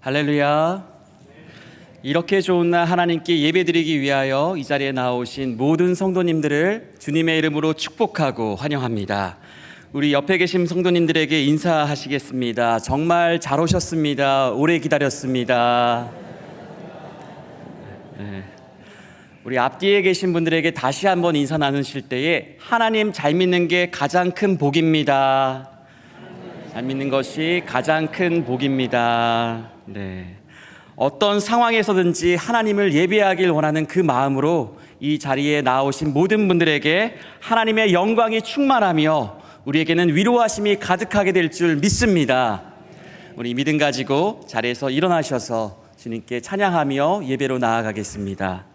할렐루야. 이렇게 좋은 날 하나님께 예배드리기 위하여 이 자리에 나오신 모든 성도님들을 주님의 이름으로 축복하고 환영합니다. 우리 옆에 계신 성도님들에게 인사하시겠습니다. 정말 잘 오셨습니다. 오래 기다렸습니다. 네. 우리 앞뒤에 계신 분들에게 다시 한번 인사 나누실 때에 하나님 잘 믿는 게 가장 큰 복입니다. 잘 믿는 것이 가장 큰 복입니다. 네. 어떤 상황에서든지 하나님을 예배하길 원하는 그 마음으로 이 자리에 나오신 모든 분들에게 하나님의 영광이 충만하며 우리에게는 위로하심이 가득하게 될 줄 믿습니다. 우리 믿음 가지고 자리에서 일어나셔서 주님께 찬양하며 예배로 나아가겠습니다.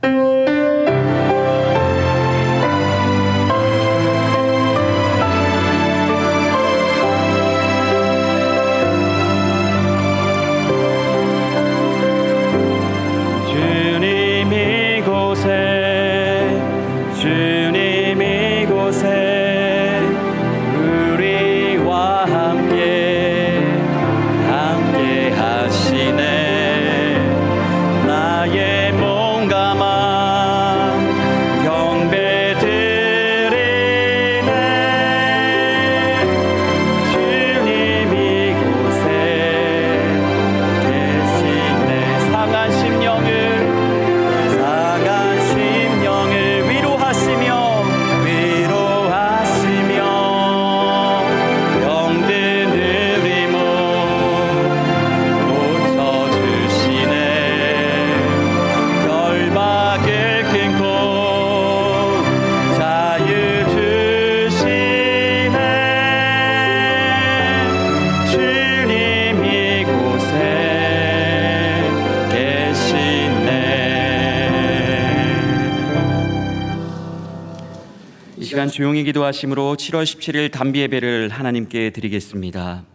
시간 조용히 기도하심으로 7월 17일 단비 예배를 하나님께 드리겠습니다.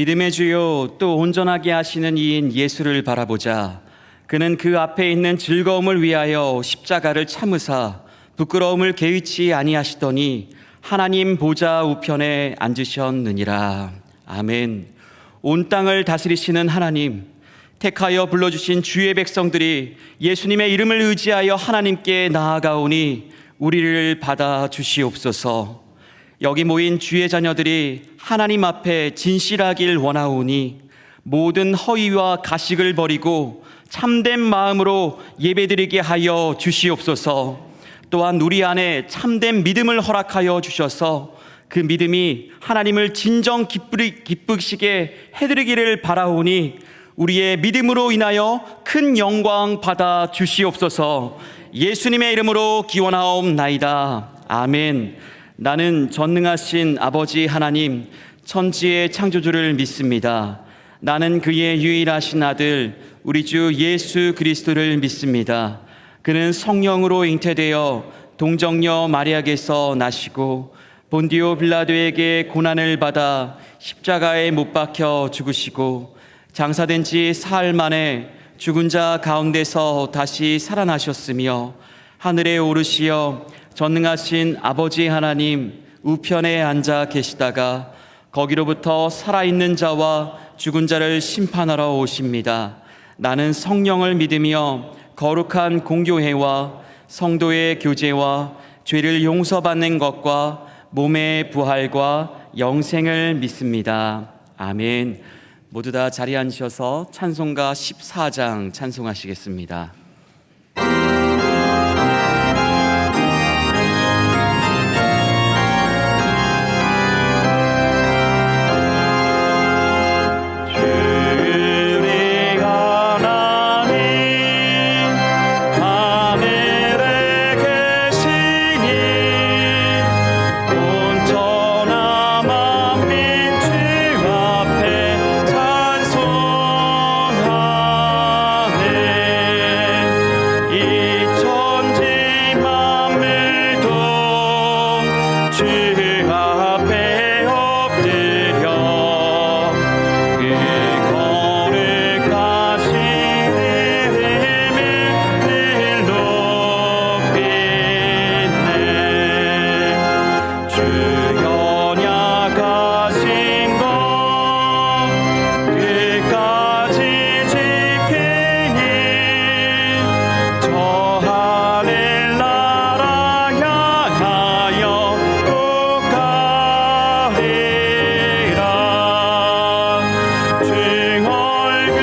믿음의 주요 또 온전하게 하시는 이인 예수를 바라보자. 그는 그 앞에 있는 즐거움을 위하여 십자가를 참으사 부끄러움을 개의치 아니하시더니 하나님 보좌 우편에 앉으셨느니라. 아멘. 온 땅을 다스리시는 하나님, 택하여 불러주신 주의 백성들이 예수님의 이름을 의지하여 하나님께 나아가오니 우리를 받아주시옵소서. 여기 모인 주의 자녀들이 하나님 앞에 진실하길 원하오니 모든 허위와 가식을 버리고 참된 마음으로 예배드리게 하여 주시옵소서. 또한 우리 안에 참된 믿음을 허락하여 주셔서 그 믿음이 하나님을 진정 기쁘시게 해드리기를 바라오니 우리의 믿음으로 인하여 큰 영광 받아 주시옵소서. 예수님의 이름으로 기원하옵나이다. 아멘. 나는 전능하신 아버지 하나님, 천지의 창조주를 믿습니다. 나는 그의 유일하신 아들 우리 주 예수 그리스도를 믿습니다. 그는 성령으로 잉태되어 동정녀 마리아에게서 나시고 본디오 빌라도에게 고난을 받아 십자가에 못 박혀 죽으시고 장사된 지 사흘 만에 죽은 자 가운데서 다시 살아나셨으며 하늘에 오르시어 전능하신 아버지 하나님 우편에 앉아 계시다가 거기로부터 살아있는 자와 죽은 자를 심판하러 오십니다. 나는 성령을 믿으며 거룩한 공교회와 성도의 교제와 죄를 용서받는 것과 몸의 부활과 영생을 믿습니다. 아멘. 모두 다 자리에 앉으셔서 찬송가 14장 찬송하시겠습니다. 주 앞에 엎드려 그 거룩하신 이름을 늘 높이네. 주 연약하신 것 끝까지 지키니 저 하늘나라 향하여 꼭 가리라. 주 얼굴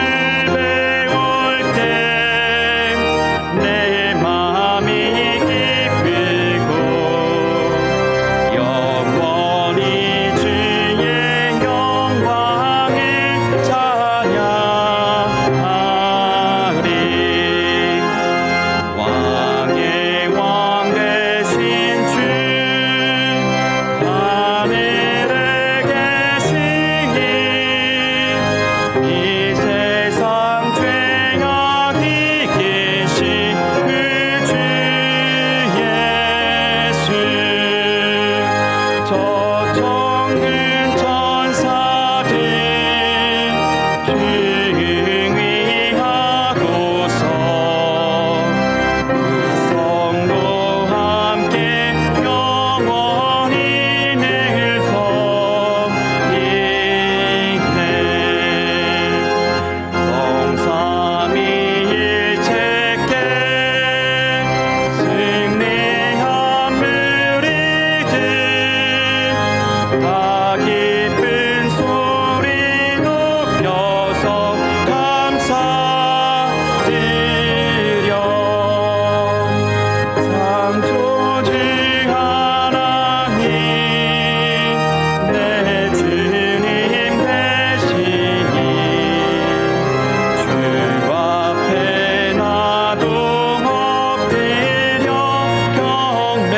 배울 때 내 마음이 기쁘고 영원히 주의 영광을 찬양하리. 왕의 왕 되신 주 하늘에 계시니 이 세상 죄악이 계신 그 주 예수 저 정든 천사들 중위하고서 우성도 함께 영원히 늘 섬기네. 성삼위일체께 승리한 무리들 다 기쁜 소리 높여서 감사드려. 창조주 하나님 내 주님 되시니 주 앞에 나도 엎드려 경배하네.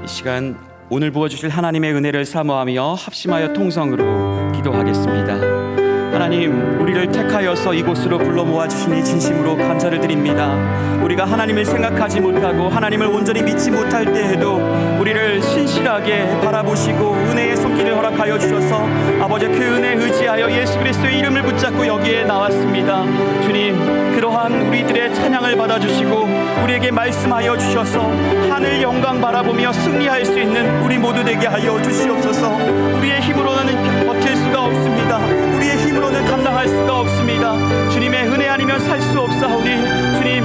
이 시간 오늘 부어주실 하나님의 은혜를 사모하며 합심하여 통성으로 기도하겠습니다. 하나님, 우리를 택하여서 이곳으로 불러 모아주시니 진심으로 감사를 드립니다. 우리가 하나님을 생각하지 못하고 하나님을 온전히 믿지 못할 때에도 우리를 신실하게 바라보시고 은혜의 손길을 허락하여 주셔서 아버지 그 은혜에 의지하여 예수 그리스도의 이름을 붙잡고 여기에 나왔습니다. 주님, 그러한 우리들의 찬양을 받아주시고 우리에게 말씀하여 주셔서 하늘 영광 바라보며 승리할 수 있는 우리 모두 되게 하여 주시옵소서. 우리의 힘으로는 버틸 수가 없습니다. 우리의 힘으로는 감당할 수가 없습니다. 주님의 은혜 아니면 살 수 없사오니 주님,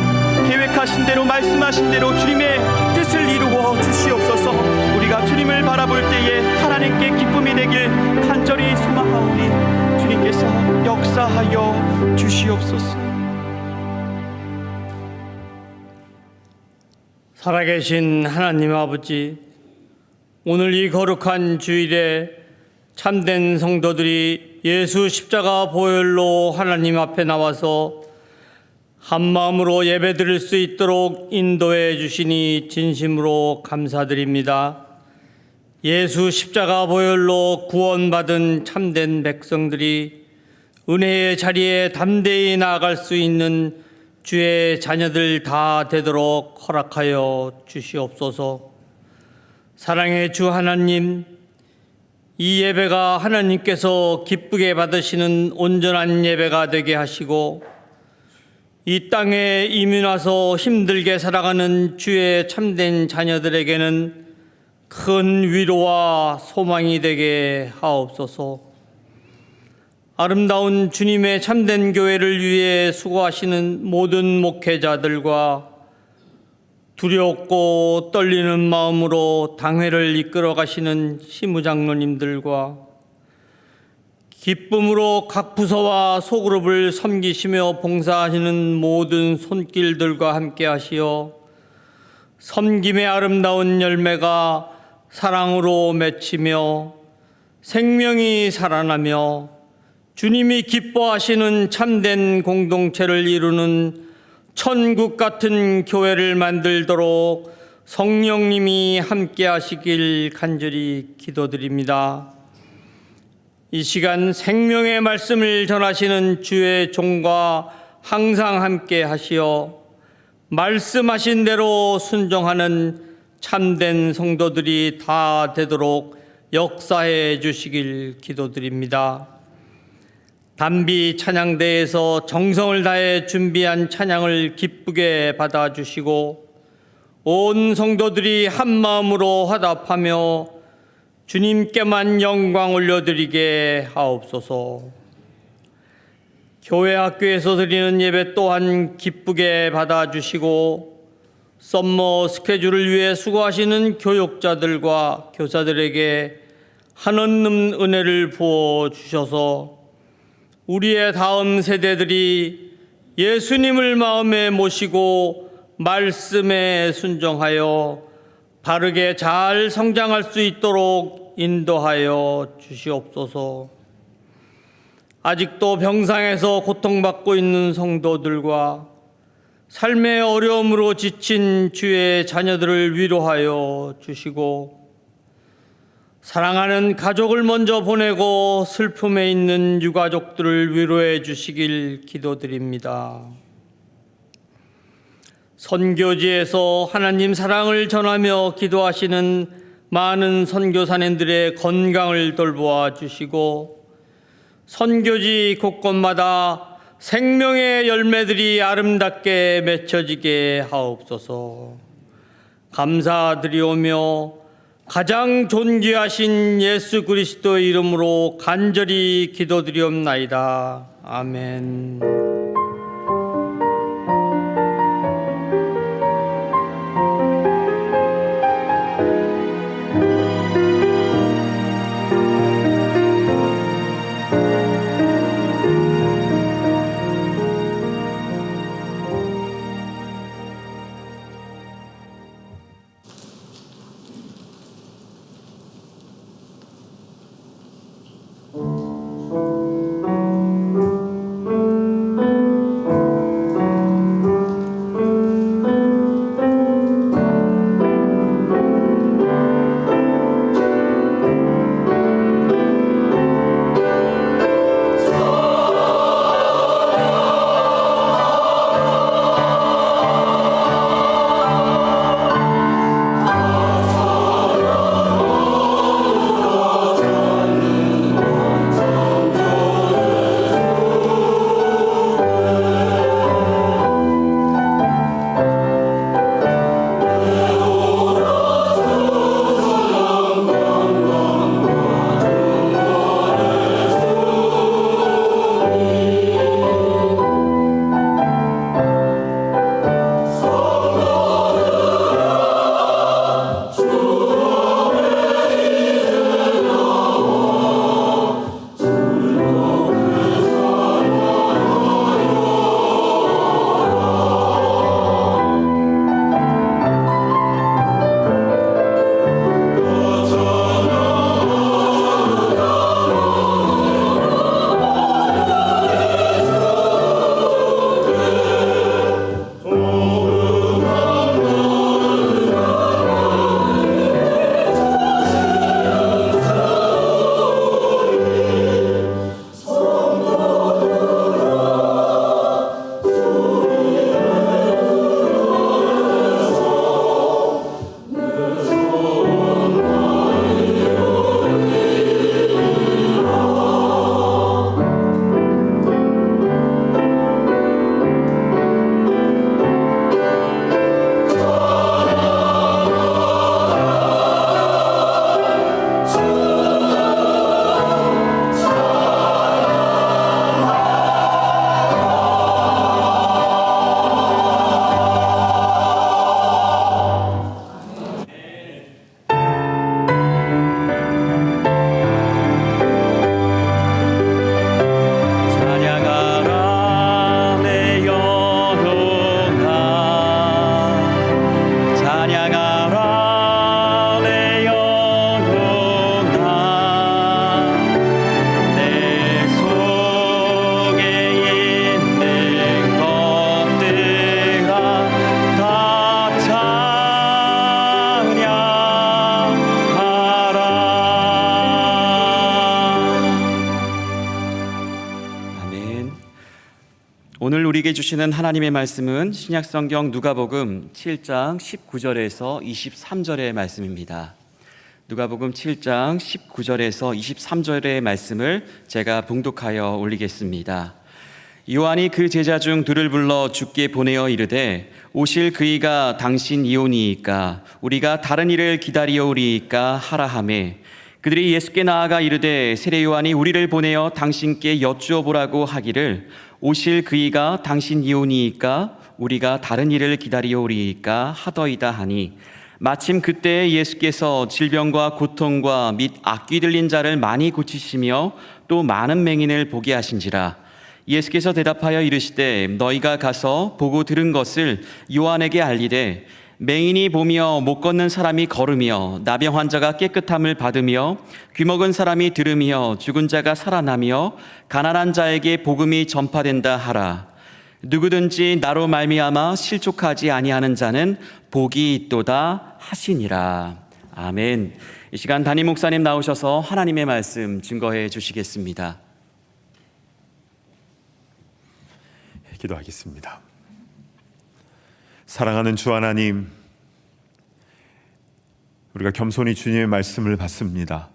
계획하신 대로 말씀하신 대로 주님의 뜻을 이루어 주시옵소서. 우리가 주님을 바라볼 때에 하나님께 기쁨이 되길 간절히 소망하오니 주님께서 역사하여 주시옵소서. 살아계신 하나님 아버지, 오늘 이 거룩한 주일에 참된 성도들이 예수 십자가 보혈로 하나님 앞에 나와서 한마음으로 예배드릴 수 있도록 인도해 주시니 진심으로 감사드립니다. 예수 십자가 보혈로 구원받은 참된 백성들이 은혜의 자리에 담대히 나아갈 수 있는 주의 자녀들 다 되도록 허락하여 주시옵소서. 사랑의 주 하나님, 이 예배가 하나님께서 기쁘게 받으시는 온전한 예배가 되게 하시고 이 땅에 이민 와서 힘들게 살아가는 주의 참된 자녀들에게는 큰 위로와 소망이 되게 하옵소서. 아름다운 주님의 참된 교회를 위해 수고하시는 모든 목회자들과 두렵고 떨리는 마음으로 당회를 이끌어 가시는 시무장로님들과 기쁨으로 각 부서와 소그룹을 섬기시며 봉사하시는 모든 손길들과 함께 하시어 섬김의 아름다운 열매가 사랑으로 맺히며 생명이 살아나며 주님이 기뻐하시는 참된 공동체를 이루는 천국 같은 교회를 만들도록 성령님이 함께 하시길 간절히 기도드립니다. 이 시간 생명의 말씀을 전하시는 주의 종과 항상 함께 하시어 말씀하신 대로 순종하는 참된 성도들이 다 되도록 역사해 주시길 기도드립니다. 단비 찬양대에서 정성을 다해 준비한 찬양을 기쁘게 받아주시고 온 성도들이 한 마음으로 화답하며 주님께만 영광 올려드리게 하옵소서. 교회 학교에서 드리는 예배 또한 기쁘게 받아주시고 썸머 스케줄을 위해 수고하시는 교육자들과 교사들에게 한없는 은혜를 부어주셔서 우리의 다음 세대들이 예수님을 마음에 모시고 말씀에 순종하여 바르게 잘 성장할 수 있도록 인도하여 주시옵소서. 아직도 병상에서 고통받고 있는 성도들과 삶의 어려움으로 지친 주의 자녀들을 위로하여 주시고 사랑하는 가족을 먼저 보내고 슬픔에 있는 유가족들을 위로해 주시길 기도드립니다. 선교지에서 하나님 사랑을 전하며 기도하시는 많은 선교사님들의 건강을 돌보아 주시고 선교지 곳곳마다 생명의 열매들이 아름답게 맺혀지게 하옵소서. 감사드리오며 가장 존귀하신 예수 그리스도의 이름으로 간절히 기도드리옵나이다. 아멘. 오늘 우리에게 주시는 하나님의 말씀은 신약성경 누가복음 7장 19절에서 23절의 말씀입니다. 누가복음 7장 19절에서 23절의 말씀을 제가 봉독하여 올리겠습니다. 요한이 그 제자 중 둘을 불러 주께 보내어 이르되 오실 그이가 당신이오니이까 우리가 다른 이를 기다리오리이까 하라 하매 그들이 예수께 나아가 이르되 세례 요한이 우리를 보내어 당신께 여쭈어 보라고 하기를 오실 그이가 당신이오니이까 우리가 다른 이를 기다리오리이까 하더이다 하니 마침 그때 예수께서 질병과 고통과 및 악귀 들린 자를 많이 고치시며 또 많은 맹인을 보게 하신지라. 예수께서 대답하여 이르시되 너희가 가서 보고 들은 것을 요한에게 알리되 맹인이 보며 못 걷는 사람이 걸으며 나병 환자가 깨끗함을 받으며 귀먹은 사람이 들으며 죽은 자가 살아나며 가난한 자에게 복음이 전파된다 하라. 누구든지 나로 말미암아 실족하지 아니하는 자는 복이 있도다 하시니라. 아멘. 이 시간 담임 목사님 나오셔서 하나님의 말씀 증거해 주시겠습니다. 기도하겠습니다. 사랑하는 주 하나님, 우리가 겸손히 주님의 말씀을 받습니다.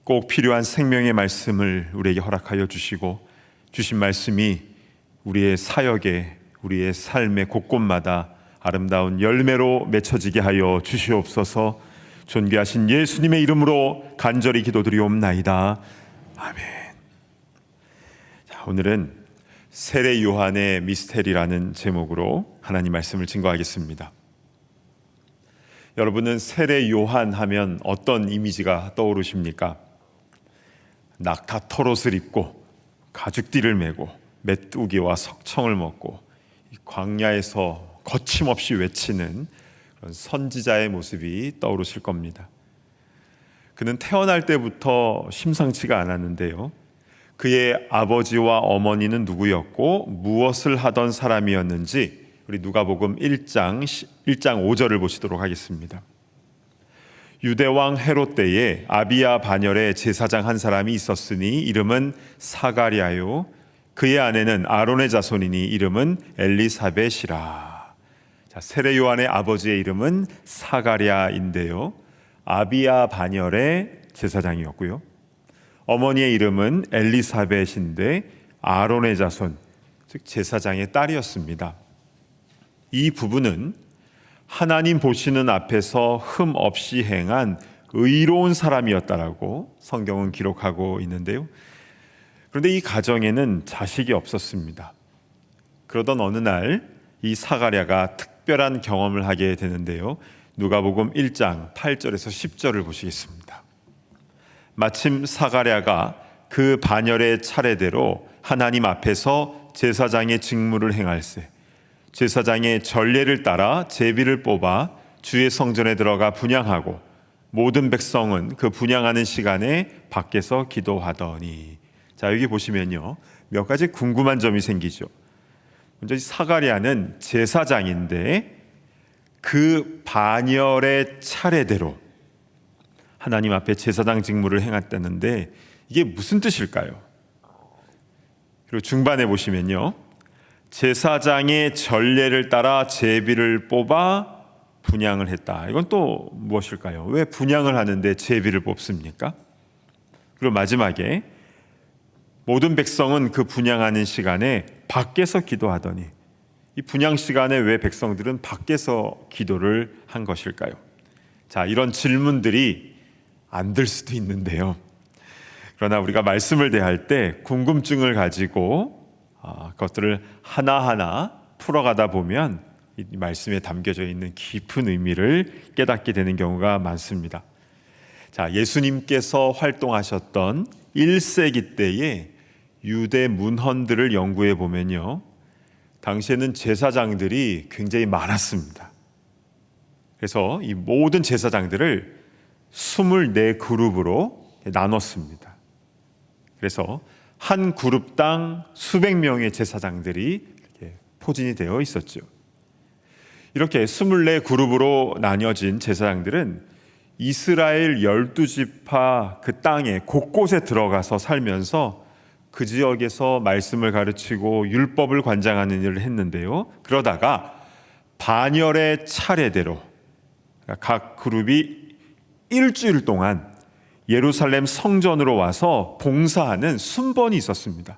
꼭 필요한 생명의 말씀을 우리에게 허락하여 주시고 주신 말씀이 우리의 사역에, 우리의 삶의 곳곳마다 아름다운 열매로 맺혀지게 하여 주시옵소서. 존귀하신 예수님의 이름으로 간절히 기도드리옵나이다. 아멘. 자, 오늘은 세례 요한의 미스테리라는 제목으로 하나님 말씀을 증거하겠습니다. 여러분은 세례 요한 하면 어떤 이미지가 떠오르십니까? 낙타 털옷을 입고 가죽띠를 메고 메뚜기와 석청을 먹고 광야에서 거침없이 외치는 그런 선지자의 모습이 떠오르실 겁니다. 그는 태어날 때부터 심상치가 않았는데요, 그의 아버지와 어머니는 누구였고 무엇을 하던 사람이었는지 우리 누가복음 1장 5절을 보시도록 하겠습니다. 유대왕 헤롯 때에 아비야 반열에 제사장 한 사람이 있었으니 이름은 사가랴요 그의 아내는 아론의 자손이니 이름은 엘리사벳이라. 자, 세례 요한의 아버지의 이름은 사가랴인데요, 아비야 반열의 제사장이었고요, 어머니의 이름은 엘리사벳인데 아론의 자손, 즉 제사장의 딸이었습니다. 이 부부는 하나님 보시는 앞에서 흠 없이 행한 의로운 사람이었다라고 성경은 기록하고 있는데요, 그런데 이 가정에는 자식이 없었습니다. 그러던 어느 날 이 사가랴가 특별한 경험을 하게 되는데요, 누가복음 1장 8절에서 10절을 보시겠습니다. 마침 사가랴가 그 반열의 차례대로 하나님 앞에서 제사장의 직무를 행할세 제사장의 전례를 따라 제비를 뽑아 주의 성전에 들어가 분향하고 모든 백성은 그 분향하는 시간에 밖에서 기도하더니. 자, 여기 보시면요, 몇 가지 궁금한 점이 생기죠. 먼저 사가랴는 제사장인데 그 반열의 차례대로 하나님 앞에 제사장 직무를 행했다는데 이게 무슨 뜻일까요? 그리고 중반에 보시면요, 제사장의 전례를 따라 제비를 뽑아 분향을 했다. 이건 또 무엇일까요? 왜 분향을 하는데 제비를 뽑습니까? 그리고 마지막에 모든 백성은 그 분향하는 시간에 밖에서 기도하더니, 이 분향 시간에 왜 백성들은 밖에서 기도를 한 것일까요? 자, 이런 질문들이 안 들 수도 있는데요, 그러나 우리가 말씀을 대할 때 궁금증을 가지고 그것들을 하나하나 풀어가다 보면 이 말씀에 담겨져 있는 깊은 의미를 깨닫게 되는 경우가 많습니다. 자, 예수님께서 활동하셨던 1세기 때에 유대 문헌들을 연구해 보면요, 당시에는 제사장들이 굉장히 많았습니다. 그래서 이 모든 제사장들을 24그룹으로 나눴습니다. 그래서 한 그룹당 수백 명의 제사장들이 이렇게 포진이 되어 있었죠. 이렇게 24그룹으로 나뉘어진 제사장들은 이스라엘 12지파 그 땅에 곳곳에 들어가서 살면서 그 지역에서 말씀을 가르치고 율법을 관장하는 일을 했는데요. 그러다가 반열의 차례대로 각 그룹이 일주일 동안 예루살렘 성전으로 와서 봉사하는 순번이 있었습니다.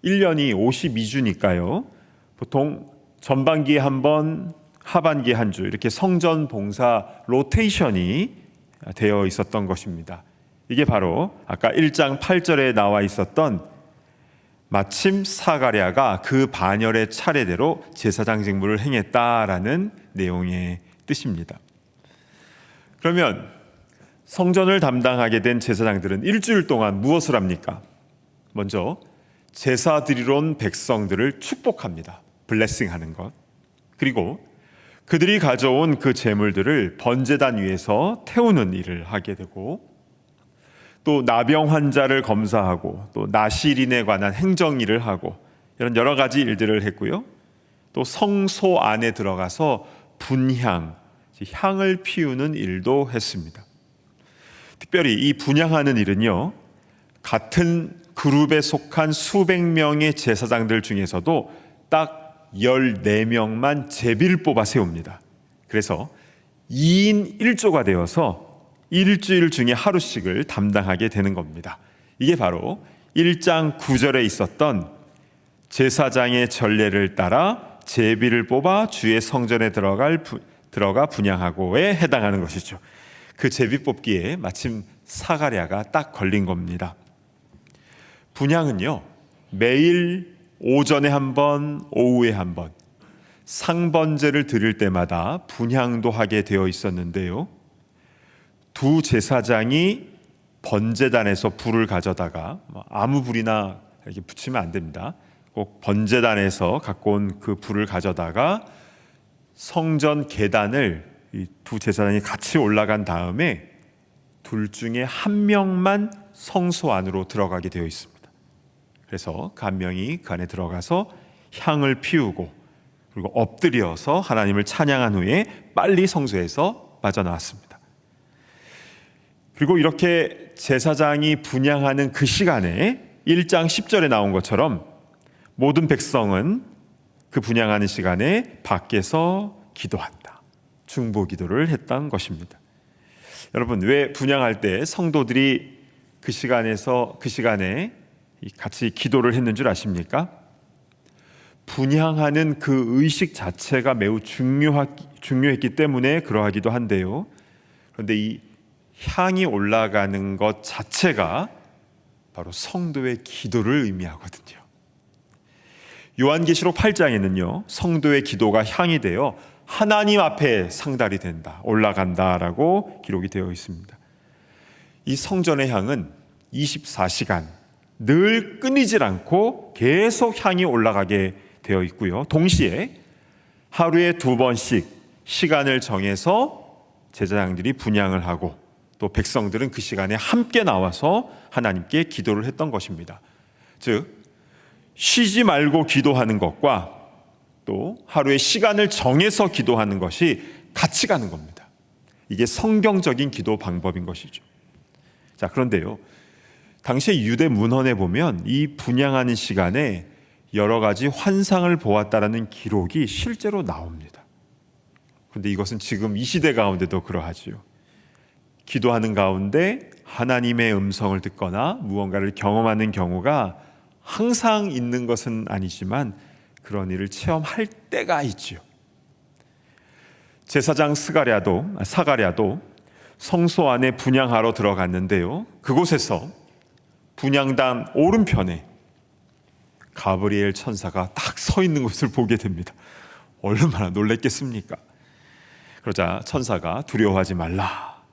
1년이 52주니까요. 보통 전반기에 한 번, 하반기에 한 주 이렇게 성전 봉사 로테이션이 되어 있었던 것입니다. 이게 바로 아까 1장 8절에 나와 있었던 마침 사가랴가 그 반열의 차례대로 제사장 직무를 행했다라는 내용의 뜻입니다. 그러면 성전을 담당하게 된 제사장들은 일주일 동안 무엇을 합니까? 먼저 제사 드리러 온 백성들을 축복합니다. 블레싱하는 것. 그리고 그들이 가져온 그 제물들을 번제단 위에서 태우는 일을 하게 되고, 또 나병 환자를 검사하고 또 나실인에 관한 행정 일을 하고 이런 여러 가지 일들을 했고요. 또 성소 안에 들어가서 분향, 향을 피우는 일도 했습니다. 특별히 이 분향하는 일은요, 같은 그룹에 속한 수백 명의 제사장들 중에서도 딱 14명만 제비를 뽑아 세웁니다. 그래서 2인 1조가 되어서 일주일 중에 하루씩을 담당하게 되는 겁니다. 이게 바로 1장 9절에 있었던 제사장의 전례를 따라 제비를 뽑아 주의 성전에 들어가 분향하고에 해당하는 것이죠. 그 제비 뽑기에 마침 사가랴가 딱 걸린 겁니다. 분향은요, 매일 오전에 한 번, 오후에 한 번 상번제를 드릴 때마다 분향도 하게 되어 있었는데요. 두 제사장이 번제단에서 불을 가져다가 아무 불이나 이렇게 붙이면 안 됩니다. 꼭 번제단에서 갖고 온 그 불을 가져다가 성전 계단을 이 두 제사장이 같이 올라간 다음에 둘 중에 한 명만 성소 안으로 들어가게 되어 있습니다. 그래서 그 한 명이 그 안에 들어가서 향을 피우고 그리고 엎드려서 하나님을 찬양한 후에 빨리 성소에서 빠져나왔습니다. 그리고 이렇게 제사장이 분향하는 그 시간에 1장 10절에 나온 것처럼 모든 백성은 그 분향하는 시간에 밖에서 기도한다. 중보 기도를 했던 것입니다. 여러분, 왜 분향할 때 성도들이 그 시간에 같이 기도를 했는 줄 아십니까? 분향하는 그 의식 자체가 매우 중요했기 때문에 그러하기도 한데요. 그런데 이 향이 올라가는 것 자체가 바로 성도의 기도를 의미하거든요. 요한계시록 8장에는요, 성도의 기도가 향이 되어 하나님 앞에 상달이 된다, 올라간다라고 기록이 되어 있습니다. 이 성전의 향은 24시간 늘 끊이질 않고 계속 향이 올라가게 되어 있고요. 동시에 하루에 2번씩 시간을 정해서 제사장들이 분향을 하고 또 백성들은 그 시간에 함께 나와서 하나님께 기도를 했던 것입니다. 즉, 쉬지 말고 기도하는 것과 또 하루에 시간을 정해서 기도하는 것이 같이 가는 겁니다. 이게 성경적인 기도 방법인 것이죠. 자, 그런데요, 당시의 유대 문헌에 보면 이 분향하는 시간에 여러 가지 환상을 보았다라는 기록이 실제로 나옵니다. 그런데 이것은 지금 이 시대 가운데도 그러하지요. 기도하는 가운데 하나님의 음성을 듣거나 무언가를 경험하는 경우가 항상 있는 것은 아니지만 그런 일을 체험할 때가 있지요. 제사장 사가랴도 성소 안에 분향하러 들어갔는데요. 그곳에서 분향단 오른편에 가브리엘 천사가 딱 서 있는 것을 보게 됩니다. 얼마나 놀랬겠습니까? 그러자 천사가 두려워하지 말라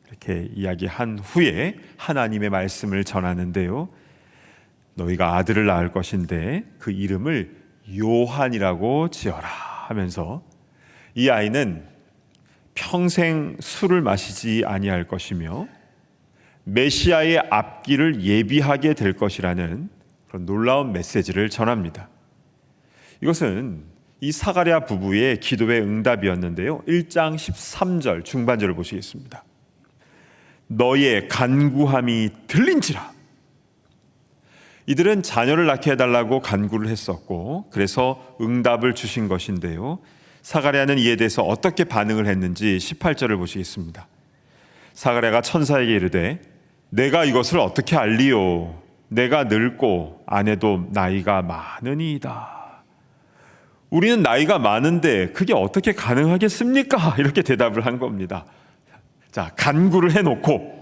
이렇게 이야기한 후에 하나님의 말씀을 전하는데요. 너희가 아들을 낳을 것인데 그 이름을 요한이라고 지어라 하면서 이 아이는 평생 술을 마시지 아니할 것이며 메시아의 앞길을 예비하게 될 것이라는 그런 놀라운 메시지를 전합니다. 이것은 이 사가랴 부부의 기도의 응답이었는데요. 1장 13절 중반절을 보시겠습니다. 너의 간구함이 들린지라. 이들은 자녀를 낳게 해달라고 간구를 했었고 그래서 응답을 주신 것인데요. 사가랴는 이에 대해서 어떻게 반응을 했는지 18절을 보시겠습니다. 사가랴가 천사에게 이르되 내가 이것을 어떻게 알리요? 내가 늙고 아내도 나이가 많으니이다. 우리는 나이가 많은데 그게 어떻게 가능하겠습니까? 이렇게 대답을 한 겁니다. 자, 간구를 해놓고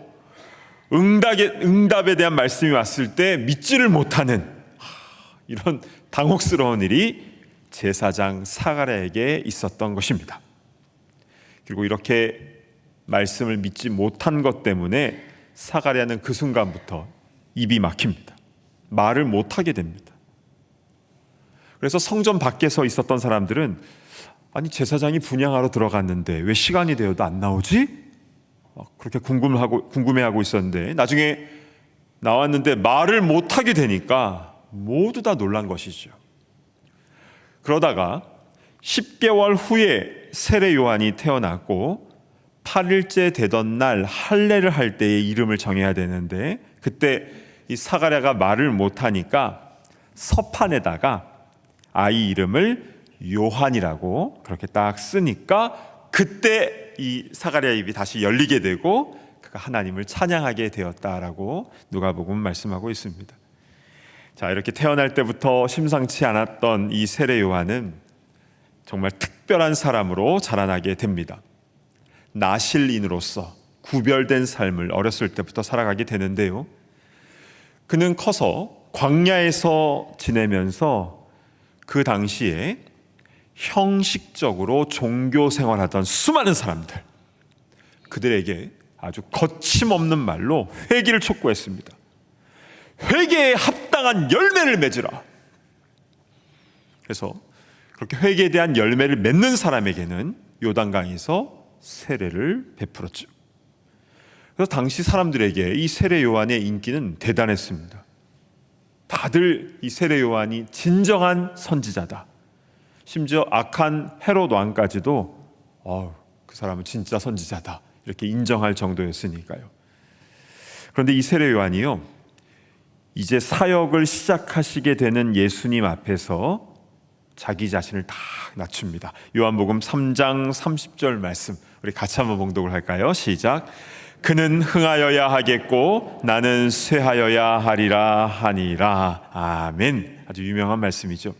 응답에 대한 말씀이 왔을 때 믿지를 못하는 이런 당혹스러운 일이 제사장 사가랴에게 있었던 것입니다. 그리고 이렇게 말씀을 믿지 못한 것 때문에 사가랴는 그 순간부터 입이 막힙니다. 말을 못하게 됩니다. 그래서 성전 밖에서 있었던 사람들은 아니 제사장이 분향하러 들어갔는데 왜 시간이 되어도 안 나오지? 그렇게 궁금해하고 있었는데 나중에 나왔는데 말을 못하게 되니까 모두 다 놀란 것이죠. 그러다가 10개월 후에 세례 요한이 태어났고 8일째 되던 날 할례를 할 때의 이름을 정해야 되는데 그때 이 사가랴가 말을 못하니까 서판에다가 아이 이름을 요한이라고 그렇게 딱 쓰니까 그때 이 사가랴 입이 다시 열리게 되고 그가 하나님을 찬양하게 되었다라고 누가복음 말씀하고 있습니다. 자, 이렇게 태어날 때부터 심상치 않았던 이 세례 요한은 정말 특별한 사람으로 자라나게 됩니다. 나실인으로서 구별된 삶을 어렸을 때부터 살아가게 되는데요. 그는 커서 광야에서 지내면서 그 당시에 형식적으로 종교 생활하던 수많은 사람들, 그들에게 아주 거침없는 말로 회개를 촉구했습니다. 회개에 합당한 열매를 맺으라. 그래서 그렇게 회개에 대한 열매를 맺는 사람에게는 요단강에서 세례를 베풀었죠. 그래서 당시 사람들에게 이 세례 요한의 인기는 대단했습니다. 다들 이 세례 요한이 진정한 선지자다. 심지어 악한 헤롯 왕까지도 그 사람은 진짜 선지자다 이렇게 인정할 정도였으니까요. 그런데 이 세례 요한이요, 이제 사역을 시작하시게 되는 예수님 앞에서 자기 자신을 다 낮춥니다. 요한복음 3장 30절 말씀 우리 같이 한번 봉독을 할까요? 시작. 그는 흥하여야 하겠고 나는 쇠하여야 하리라 하니라. 아멘. 아주 유명한 말씀이죠.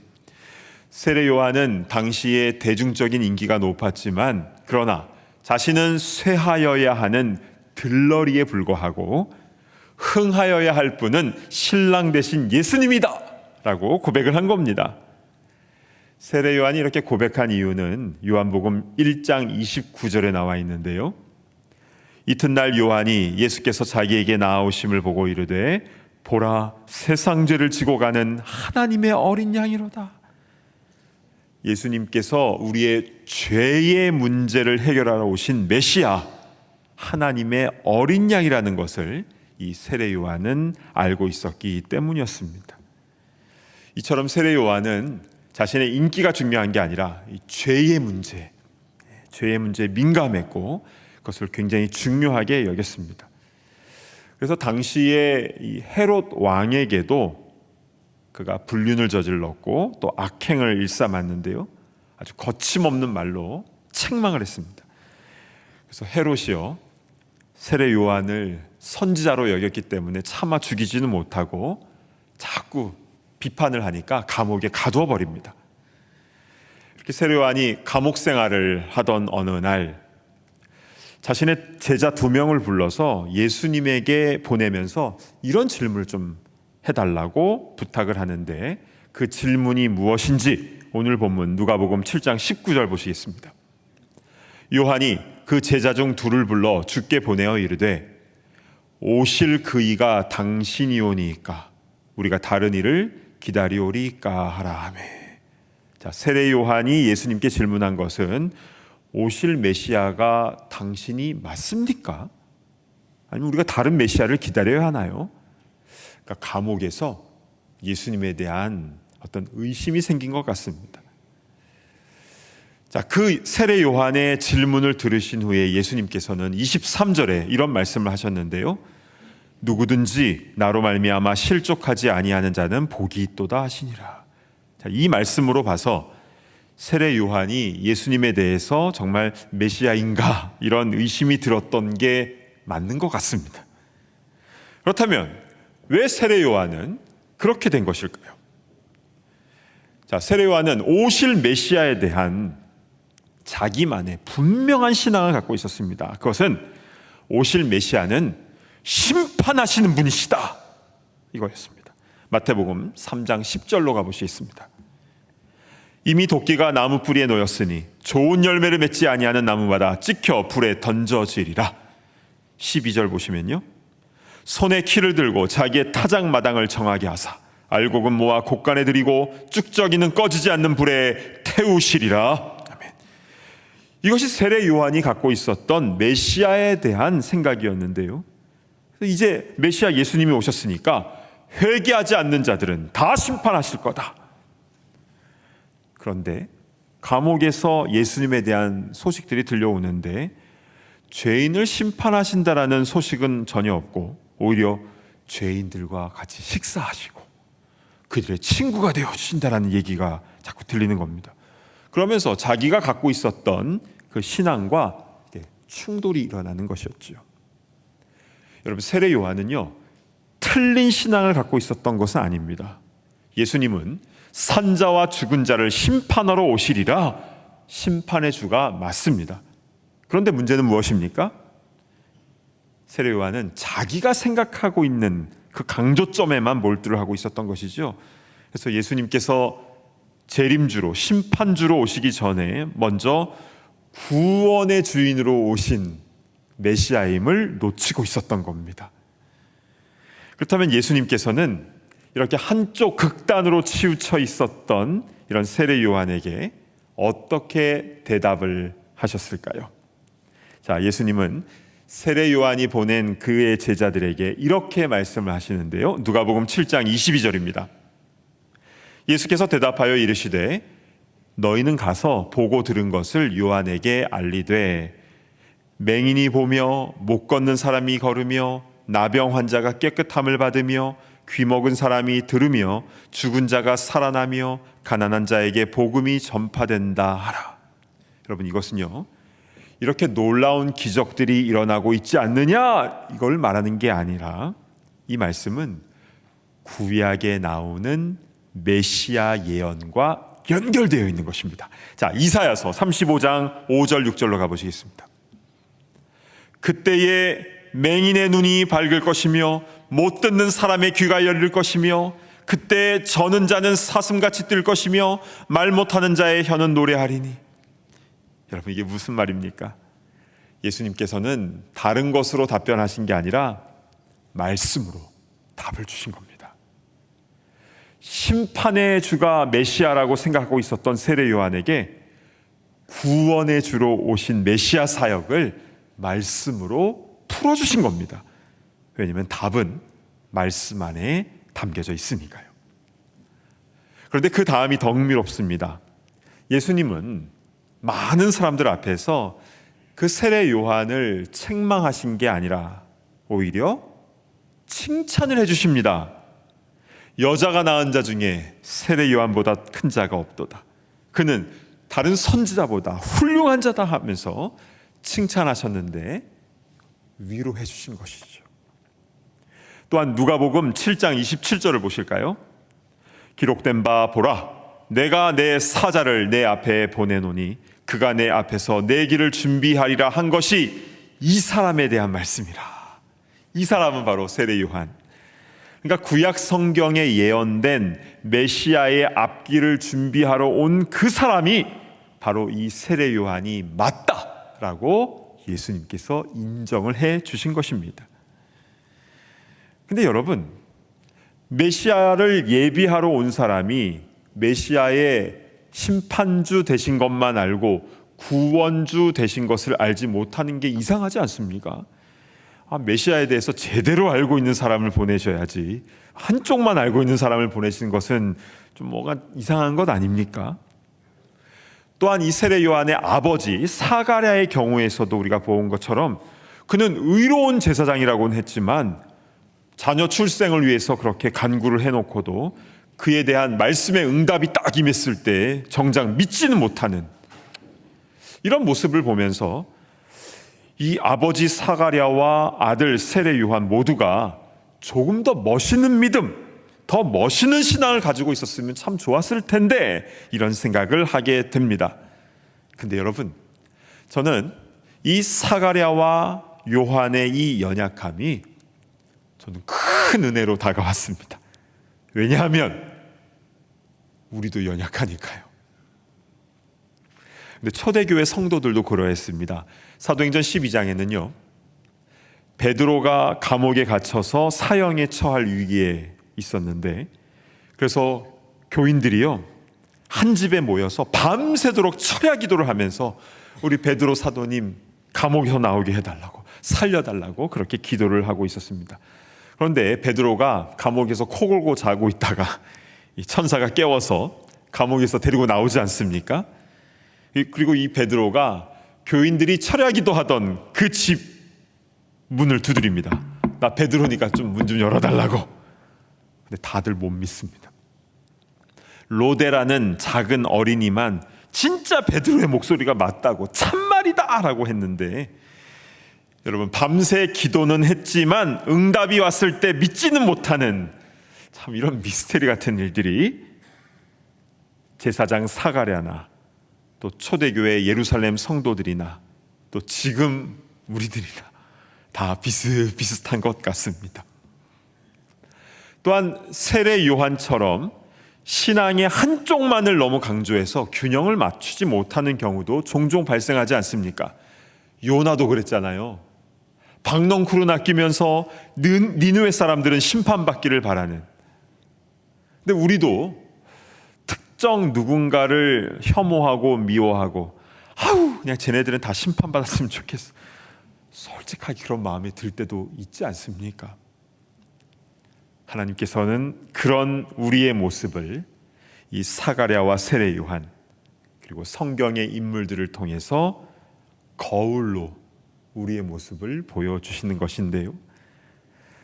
세례 요한은 당시에 대중적인 인기가 높았지만 그러나 자신은 쇠하여야 하는 들러리에 불과하고 흥하여야 할 분은 신랑 대신 예수님이다 라고 고백을 한 겁니다. 세례 요한이 이렇게 고백한 이유는 요한복음 1장 29절에 나와 있는데요. 이튿날 요한이 예수께서 자기에게 나아오심을 보고 이르되 보라 세상 죄를 지고 가는 하나님의 어린 양이로다. 예수님께서 우리의 죄의 문제를 해결하러 오신 메시아 하나님의 어린 양이라는 것을 이 세례 요한은 알고 있었기 때문이었습니다. 이처럼 세례 요한은 자신의 인기가 중요한 게 아니라 이 죄의 문제에 민감했고 그것을 굉장히 중요하게 여겼습니다. 그래서 당시에 이 헤롯 왕에게도 그가 불륜을 저질렀고 또 악행을 일삼았는데요, 아주 거침없는 말로 책망을 했습니다. 그래서 헤롯이요 세례 요한을 선지자로 여겼기 때문에 차마 죽이지는 못하고 자꾸 비판을 하니까 감옥에 가두어 버립니다. 이렇게 세례 요한이 감옥 생활을 하던 어느 날 자신의 제자 2명을 불러서 예수님에게 보내면서 이런 질문을 좀 해달라고 부탁을 하는데 그 질문이 무엇인지 오늘 본문 누가복음 7장 19절 보시겠습니다. 요한이 그 제자 중 2를 불러 주께 보내어 이르되 오실 그이가 당신이오니이까 우리가 다른 이를 기다리오리까 하라 하매. 자, 세례 요한이 예수님께 질문한 것은 오실 메시아가 당신이 맞습니까? 아니면 우리가 다른 메시아를 기다려야 하나요? 그러니까 감옥에서 예수님에 대한 어떤 의심이 생긴 것 같습니다. 자, 그 세례 요한의 질문을 들으신 후에 예수님께서는 23절에 이런 말씀을 하셨는데요. 누구든지 나로 말미암아 실족하지 아니하는 자는 복이 있도다 하시니라. 자, 이 말씀으로 봐서 세례 요한이 예수님에 대해서 정말 메시아인가 이런 의심이 들었던 게 맞는 것 같습니다. 그렇다면 왜 세례 요한은 그렇게 된 것일까요? 자, 세례 요한은 오실 메시아에 대한 자기만의 분명한 신앙을 갖고 있었습니다. 그것은 오실 메시아는 심판하시는 분이시다, 이거였습니다. 마태복음 3장 10절로 가보시겠습니다. 이미 도끼가 나무 뿌리에 놓였으니 좋은 열매를 맺지 아니하는 나무마다 찍혀 불에 던져지리라. 12절 보시면요, 손에 키를 들고 자기의 타작마당을 정하게 하사 알곡은 모아 곡간에 들이고 쭉저기는 꺼지지 않는 불에 태우시리라. 아멘. 이것이 세례 요한이 갖고 있었던 메시아에 대한 생각이었는데요, 이제 메시아 예수님이 오셨으니까 회개하지 않는 자들은 다 심판하실 거다. 그런데 감옥에서 예수님에 대한 소식들이 들려오는데 죄인을 심판하신다라는 소식은 전혀 없고 오히려 죄인들과 같이 식사하시고 그들의 친구가 되어주신다라는 얘기가 자꾸 들리는 겁니다. 그러면서 자기가 갖고 있었던 그 신앙과 충돌이 일어나는 것이었죠. 여러분, 세례 요한은요, 틀린 신앙을 갖고 있었던 것은 아닙니다. 예수님은 산자와 죽은 자를 심판하러 오시리라, 심판의 주가 맞습니다. 그런데 문제는 무엇입니까? 세례 요한은 자기가 생각하고 있는 그 강조점에만 몰두를 하고 있었던 것이죠. 그래서 예수님께서 재림주로, 심판주로 오시기 전에 먼저 구원의 주인으로 오신 메시아임을 놓치고 있었던 겁니다. 그렇다면 예수님께서는 이렇게 한쪽 극단으로 치우쳐 있었던 이런 세례 요한에게 어떻게 대답을 하셨을까요? 자, 예수님은 세례 요한이 보낸 그의 제자들에게 이렇게 말씀을 하시는데요, 누가복음 7장 22절입니다. 예수께서 대답하여 이르시되 너희는 가서 보고 들은 것을 요한에게 알리되 맹인이 보며 못 걷는 사람이 걸으며 나병 환자가 깨끗함을 받으며 귀먹은 사람이 들으며 죽은 자가 살아나며 가난한 자에게 복음이 전파된다 하라. 여러분, 이것은요, 이렇게 놀라운 기적들이 일어나고 있지 않느냐, 이걸 말하는 게 아니라 이 말씀은 구약에 나오는 메시아 예언과 연결되어 있는 것입니다. 자, 이사야서 35장 5절 6절로 가보시겠습니다. 그때에 맹인의 눈이 밝을 것이며 못 듣는 사람의 귀가 열릴 것이며 그때 저는 자는 사슴같이 뜰 것이며 말 못하는 자의 혀는 노래하리니. 여러분, 이게 무슨 말입니까? 예수님께서는 다른 것으로 답변하신 게 아니라 말씀으로 답을 주신 겁니다. 심판의 주가 메시아라고 생각하고 있었던 세례 요한에게 구원의 주로 오신 메시아 사역을 말씀으로 풀어주신 겁니다. 왜냐하면 답은 말씀 안에 담겨져 있으니까요. 그런데 그 다음이 더 흥미롭습니다. 예수님은 많은 사람들 앞에서 그 세례 요한을 책망하신 게 아니라 오히려 칭찬을 해주십니다. 여자가 낳은 자 중에 세례 요한보다 큰 자가 없도다. 그는 다른 선지자보다 훌륭한 자다 하면서 칭찬하셨는데 위로해 주신 것이죠. 또한 누가복음 7장 27절을 보실까요? 기록된 바 보라, 내가 내 사자를 내 앞에 보내노니 그가 내 앞에서 내 길을 준비하리라 한 것이 이 사람에 대한 말씀이라. 이 사람은 바로 세례 요한. 그러니까 구약 성경에 예언된 메시아의 앞길을 준비하러 온 그 사람이 바로 이 세례 요한이 맞다라고 예수님께서 인정을 해 주신 것입니다. 근데 여러분, 메시아를 예비하러 온 사람이 메시아의 심판주 되신 것만 알고 구원주 되신 것을 알지 못하는 게 이상하지 않습니까? 메시아에 대해서 제대로 알고 있는 사람을 보내셔야지 한쪽만 알고 있는 사람을 보내시는 것은 좀 뭐가 이상한 것 아닙니까? 또한 이 세례 요한의 아버지 사가랴의 경우에서도 우리가 본 것처럼 그는 의로운 제사장이라고는 했지만 자녀 출생을 위해서 그렇게 간구를 해놓고도 그에 대한 말씀의 응답이 딱 임했을 때 정작 믿지는 못하는 이런 모습을 보면서 이 아버지 사가랴와 아들 세례 요한 모두가 조금 더 멋있는 믿음, 더 멋있는 신앙을 가지고 있었으면 참 좋았을 텐데 이런 생각을 하게 됩니다. 근데 여러분, 저는 이 사가랴와 요한의 이 연약함이 저는 큰 은혜로 다가왔습니다. 왜냐하면 우리도 연약하니까요. 근데 초대교회 성도들도 그러했습니다. 사도행전 12장에는요, 베드로가 감옥에 갇혀서 사형에 처할 위기에 있었는데, 그래서 교인들이요 한 집에 모여서 밤새도록 철야 기도를 하면서 우리 베드로 사도님 감옥에서 나오게 해달라고, 살려달라고 그렇게 기도를 하고 있었습니다. 그런데 베드로가 감옥에서 코 골고 자고 있다가 이 천사가 깨워서 감옥에서 데리고 나오지 않습니까? 그리고 이 베드로가 교인들이 철야 기도하던 그 집 문을 두드립니다. 나 베드로니까 좀 문 좀 열어달라고. 근데 다들 못 믿습니다. 로데라는 작은 어린이만 진짜 베드로의 목소리가 맞다고, 참말이다 라고 했는데, 여러분, 밤새 기도는 했지만 응답이 왔을 때 믿지는 못하는 참 이런 미스테리 같은 일들이 제사장 사가랴나 또 초대교회 예루살렘 성도들이나 또 지금 우리들이나 다 비슷비슷한 것 같습니다. 또한 세례 요한처럼 신앙의 한쪽만을 너무 강조해서 균형을 맞추지 못하는 경우도 종종 발생하지 않습니까? 요나도 그랬잖아요. 박넝쿨은 아끼면서 니느웨 사람들은 심판받기를 바라는. 근데 우리도 특정 누군가를 혐오하고 미워하고, 아우 그냥 쟤네들은 다 심판받았으면 좋겠어, 솔직하게 그런 마음이 들 때도 있지 않습니까? 하나님께서는 그런 우리의 모습을 이 사가랴와 세례 요한 그리고 성경의 인물들을 통해서 거울로 우리의 모습을 보여주시는 것인데요,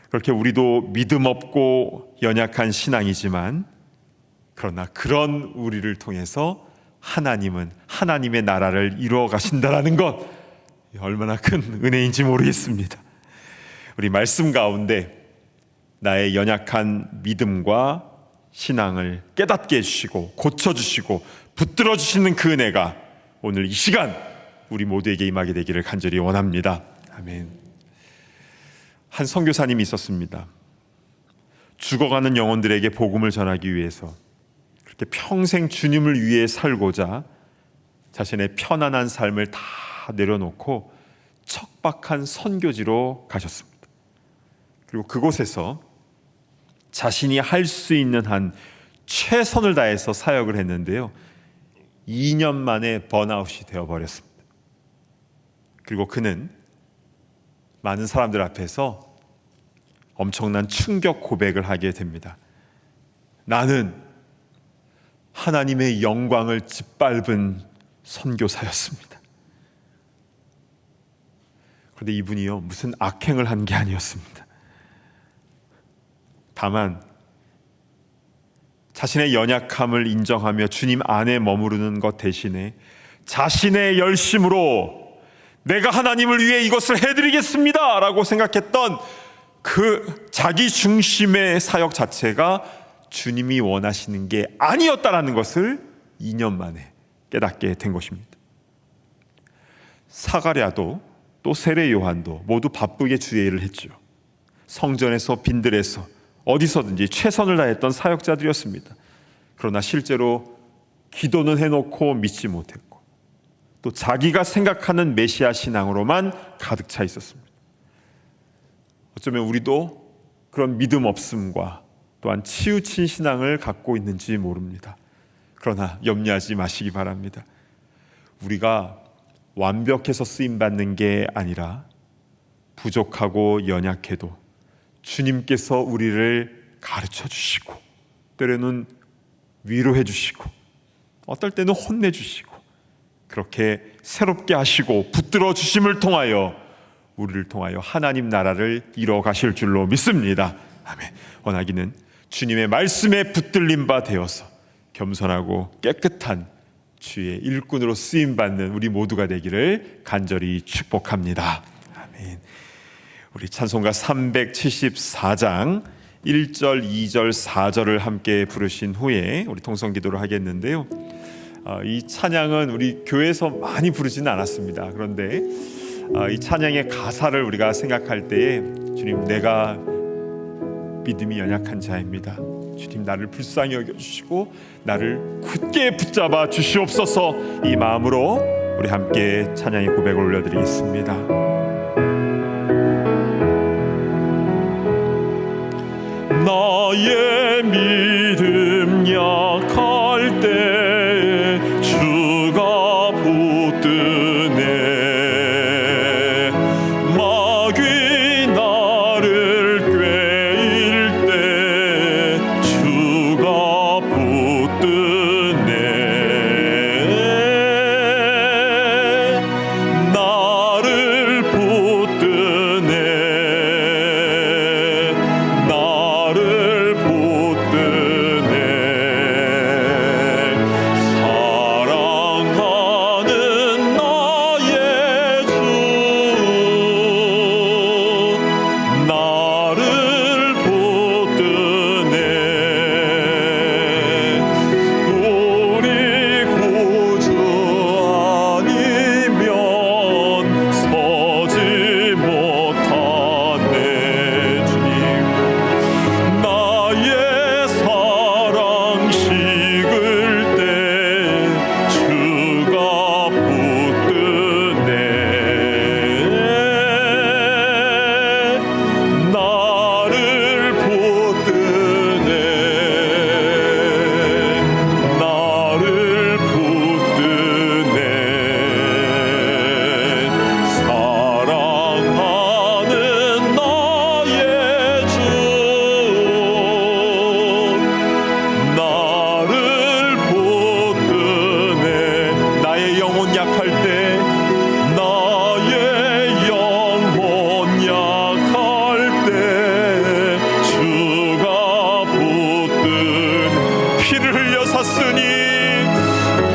그렇게 우리도 믿음 없고 연약한 신앙이지만 그러나 그런 우리를 통해서 하나님은 하나님의 나라를 이루어 가신다라는 것, 얼마나 큰 은혜인지 모르겠습니다. 우리 말씀 가운데 나의 연약한 믿음과 신앙을 깨닫게 해주시고 고쳐주시고 붙들어 주시는 그 은혜가 오늘 이 시간 우리 모두에게 임하게 되기를 간절히 원합니다. 아멘. 한 선교사님이 있었습니다. 죽어가는 영혼들에게 복음을 전하기 위해서 그렇게 평생 주님을 위해 살고자 자신의 편안한 삶을 다 내려놓고 척박한 선교지로 가셨습니다. 그리고 그곳에서 자신이 할 수 있는 한 최선을 다해서 사역을 했는데요, 2년 만에 번아웃이 되어버렸습니다. 그리고 그는 많은 사람들 앞에서 엄청난 충격 고백을 하게 됩니다. 나는 하나님의 영광을 짓밟은 선교사였습니다. 그런데 이분이요, 무슨 악행을 한 게 아니었습니다. 다만 자신의 연약함을 인정하며 주님 안에 머무르는 것 대신에 자신의 열심으로 내가 하나님을 위해 이것을 해드리겠습니다 라고 생각했던 그 자기 중심의 사역 자체가 주님이 원하시는 게 아니었다라는 것을 2년 만에 깨닫게 된 것입니다. 사가랴도 또 세례 요한도 모두 바쁘게 주의 일을 했죠. 성전에서 빈들에서 어디서든지 최선을 다했던 사역자들이었습니다. 그러나 실제로 기도는 해놓고 믿지 못했고 또 자기가 생각하는 메시아 신앙으로만 가득 차 있었습니다. 어쩌면 우리도 그런 믿음 없음과 또한 치우친 신앙을 갖고 있는지 모릅니다. 그러나 염려하지 마시기 바랍니다. 우리가 완벽해서 쓰임받는 게 아니라 부족하고 연약해도 주님께서 우리를 가르쳐 주시고 때로는 위로해 주시고 어떨 때는 혼내 주시고 그렇게 새롭게 하시고 붙들어 주심을 통하여 우리를 통하여 하나님 나라를 이뤄 가실 줄로 믿습니다. 아멘. 원하기는 주님의 말씀에 붙들린 바 되어서 겸손하고 깨끗한 주의 일꾼으로 쓰임받는 우리 모두가 되기를 간절히 축복합니다. 아멘. 우리 찬송가 374장 1절, 2절, 4절을 함께 부르신 후에 우리 통성기도를 하겠는데요. 이 찬양은 우리 교회에서 많이 부르지는 않았습니다. 그런데 이 찬양의 가사를 우리가 생각할 때에 주님, 내가 믿음이 연약한 자입니다. 주님, 나를 불쌍히 여겨주시고 나를 굳게 붙잡아 주시옵소서. 이 마음으로 우리 함께 찬양의 고백을 올려드리겠습니다. 나의 믿음 약할 때 주가 붙드네. 마귀 나를 꾀일 때 주가 붙드네. 나를 붙드네. 나를 붙드네. 사랑하는 나의 주, 나를 붙드네. 우리 구주 아니면 서지 못하네. 주님, 나의 사랑 식을 때 주가 붙드네. 나를 붙드네. 나를 붙드네. 사랑하는 나의 주, 나를 붙드네. 나의 영혼 약할 때, 나의 영혼 약할 때 주가 붙든. 피를 흘려 샀으니,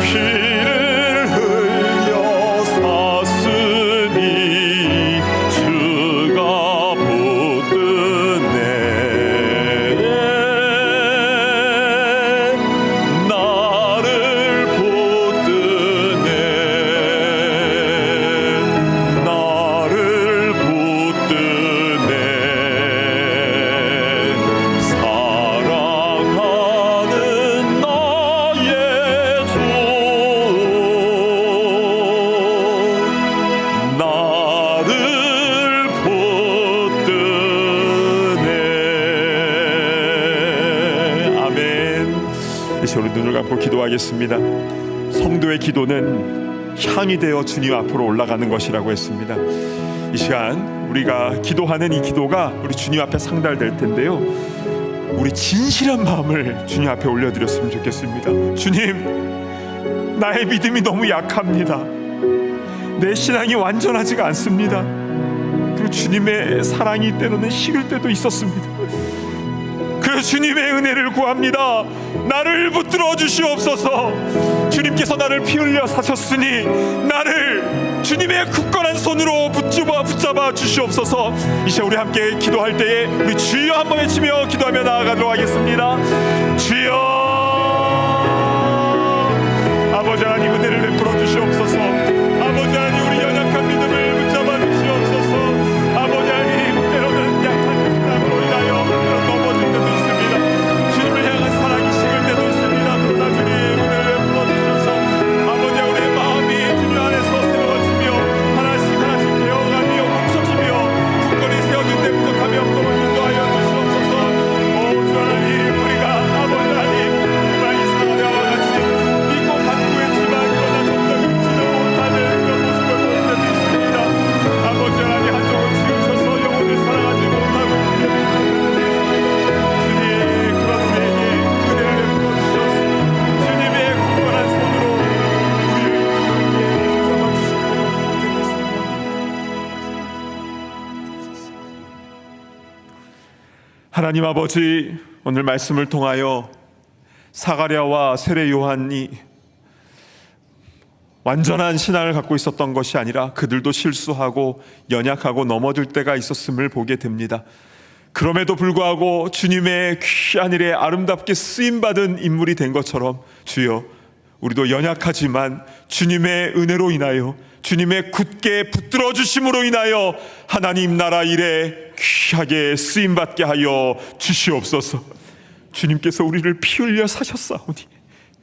피를 흘려 샀으니 주가 붙드네. 나를 붙드네. 나를 붙드네. 사랑하는 나의 주, 나를 붙드네. 아멘. 이제 우리 눈을 감고 기도하겠습니다. 성도의 기도는 향이 되어 주님 앞으로 올라가는 것이라고 했습니다. 이 시간 우리가 기도하는 이 기도가 우리 주님 앞에 상달될 텐데요, 우리 진실한 마음을 주님 앞에 올려드렸으면 좋겠습니다. 주님, 나의 믿음이 너무 약합니다. 내 신앙이 완전하지가 않습니다. 그리고 주님의 사랑이 때로는 식을 때도 있었습니다. 그 주님의 은혜를 구합니다. 나를 붙들어 주시옵소서. 주님께서 나를 피 흘려 사셨으니 나를 주님의 굳건한 손으로 붙잡아 주시옵소서. 이제 우리 함께 기도할 때에 우리 주여 한번 외치며 기도하며 나아가도록 하겠습니다. 주여, 아버지 하나님, 은혜를 베풀어 주시옵소서. 아버지 하나님, 우리 연약한 믿음을 붙잡아 주시옵소서. 아버지 하나님, 때로는 약한 신앙으로 인하여 넘어질 때도 있습니다. 주님을 향한 사랑이 식을 때도 있습니다. 그러나 주님, 은혜를 베풀어 주셔서 아버지, 우리의 마음이 주님 안에서 새로워지며 하나씩 하나씩 배워가며 멈춰지며 굳건히 세워질 때 부족함이 없도록 인도하여 주시옵소서. 주 하나님, 우리가 아버지 하나님, 세상이 살아가와 같이 믿고 간구했지만 그러나 점점 믿지는 못하는 하나님 아버지, 오늘 말씀을 통하여 사가랴와 세례 요한이 완전한 신앙을 갖고 있었던 것이 아니라 그들도 실수하고 연약하고 넘어질 때가 있었음을 보게 됩니다. 그럼에도 불구하고 주님의 귀한 일에 아름답게 쓰임받은 인물이 된 것처럼 주여, 우리도 연약하지만 주님의 은혜로 인하여, 주님의 굳게 붙들어 주심으로 인하여 하나님 나라 일에 귀하게 쓰임받게 하여 주시옵소서. 주님께서 우리를 피 흘려 사셨사오니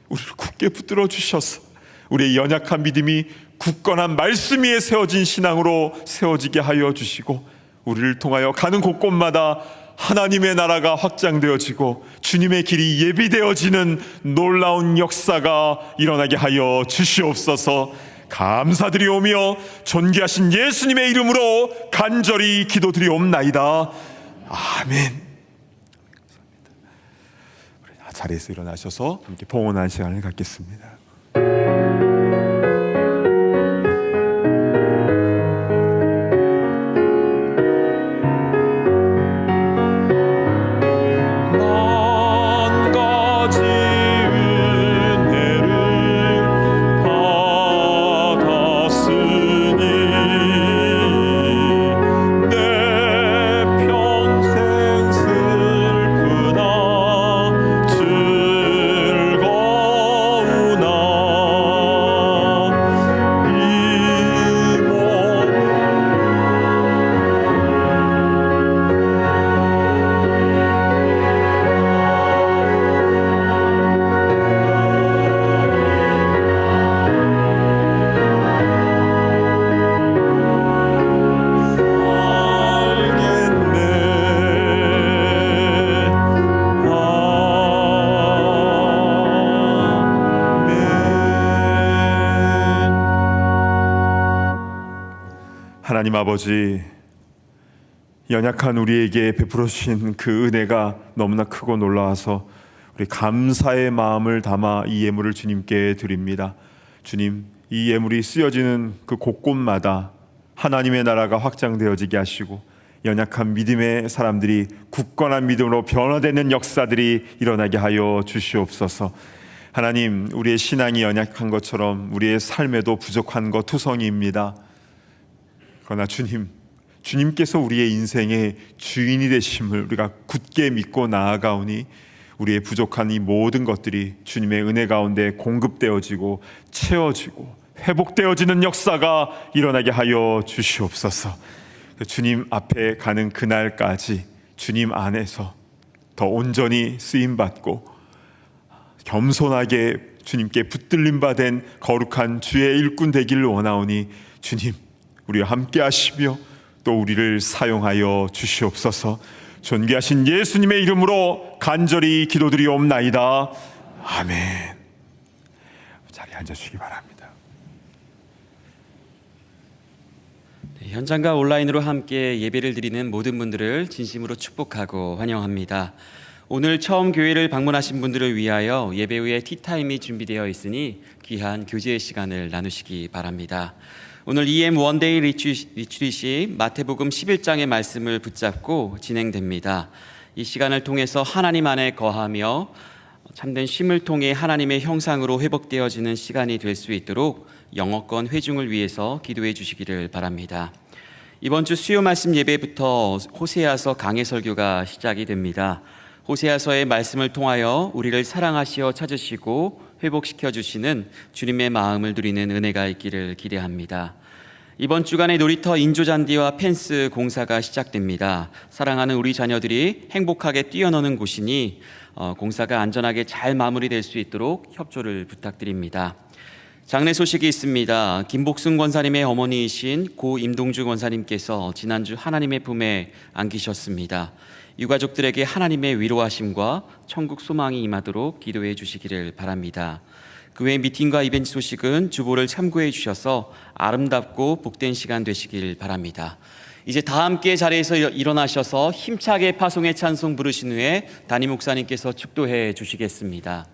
우리를 굳게 붙들어 주셔서 우리의 연약한 믿음이 굳건한 말씀 위에 세워진 신앙으로 세워지게 하여 주시고, 우리를 통하여 가는 곳곳마다 하나님의 나라가 확장되어지고 주님의 길이 예비되어지는 놀라운 역사가 일어나게 하여 주시옵소서. 감사드리오며 존귀하신 예수님의 이름으로 간절히 기도드리옵나이다. 아멘. 자리에서 일어나셔서 함께 봉헌하는 시간을 갖겠습니다. 하나님 아버지, 연약한 우리에게 베풀어 주신 그 은혜가 너무나 크고 놀라워서 우리 감사의 마음을 담아 이 예물을 주님께 드립니다. 주님, 이 예물이 쓰여지는 그 곳곳마다 하나님의 나라가 확장되어지게 하시고 연약한 믿음의 사람들이 굳건한 믿음으로 변화되는 역사들이 일어나게 하여 주시옵소서. 하나님, 우리의 신앙이 연약한 것처럼 우리의 삶에도 부족한 것 투성이입니다. 그러나 주님께서 우리의 인생의 주인이 되심을 우리가 굳게 믿고 나아가오니 우리의 부족한 이 모든 것들이 주님의 은혜 가운데 공급되어지고 채워지고 회복되어지는 역사가 일어나게 하여 주시옵소서. 주님 앞에 가는 그날까지 주님 안에서 더 온전히 쓰임받고 겸손하게 주님께 붙들림 받은 거룩한 주의 일꾼 되기를 원하오니 주님, 우리와 함께 하시며 또 우리를 사용하여 주시옵소서. 존귀하신 예수님의 이름으로 간절히 기도드리옵나이다. 아멘. 자리에 앉아주시기 바랍니다. 네, 현장과 온라인으로 함께 예배를 드리는 모든 분들을 진심으로 축복하고 환영합니다. 오늘 처음 교회를 방문하신 분들을 위하여 예배 후에 티타임이 준비되어 있으니 귀한 교제의 시간을 나누시기 바랍니다. 오늘 EM 원데이 리트릿이 마태복음 11장의 말씀을 붙잡고 진행됩니다. 이 시간을 통해서 하나님 안에 거하며 참된 쉼을 통해 하나님의 형상으로 회복되어지는 시간이 될 수 있도록 영어권 회중을 위해서 기도해 주시기를 바랍니다. 이번 주 수요 말씀 예배부터 호세아서 강해 설교가 시작이 됩니다. 호세아서의 말씀을 통하여 우리를 사랑하시어 찾으시고 회복시켜 주시는 주님의 마음을 누리는 은혜가 있기를 기대합니다. 이번 주간에 놀이터 인조잔디와 펜스 공사가 시작됩니다. 사랑하는 우리 자녀들이 행복하게 뛰어노는 곳이니 공사가 안전하게 잘 마무리될 수 있도록 협조를 부탁드립니다. 장례 소식이 있습니다. 김복승 권사님의 어머니이신 고 임동주 권사님께서 지난주 하나님의 품에 안기셨습니다. 유가족들에게 하나님의 위로하심과 천국 소망이 임하도록 기도해 주시기를 바랍니다. 그 외 미팅과 이벤트 소식은 주보를 참고해 주셔서 아름답고 복된 시간 되시길 바랍니다. 이제 다 함께 자리에서 일어나셔서 힘차게 파송의 찬송 부르신 후에 담임 목사님께서 축도해 주시겠습니다.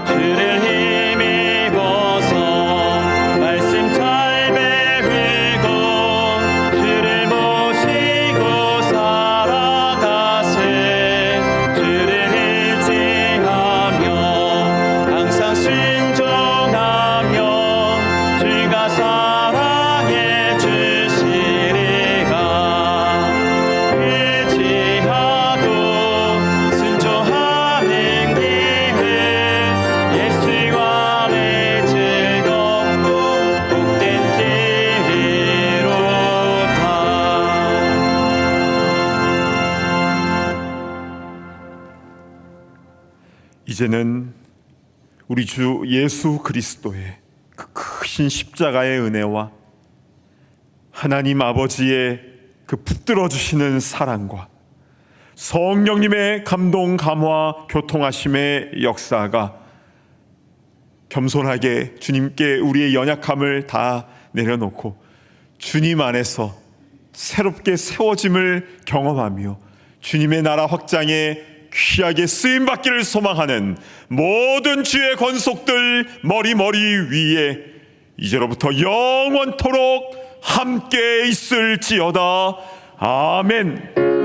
주를 힘입어서 이제는 우리 주 예수 그리스도의 그 크신 십자가의 은혜와 하나님 아버지의 그 붙들어 주시는 사랑과 성령님의 감동, 감화, 교통하심의 역사가 겸손하게 주님께 우리의 연약함을 다 내려놓고 주님 안에서 새롭게 세워짐을 경험하며 주님의 나라 확장에 귀하게 쓰임받기를 소망하는 모든 주의 권속들 머리 위에 이제로부터 영원토록 함께 있을지어다. 아멘.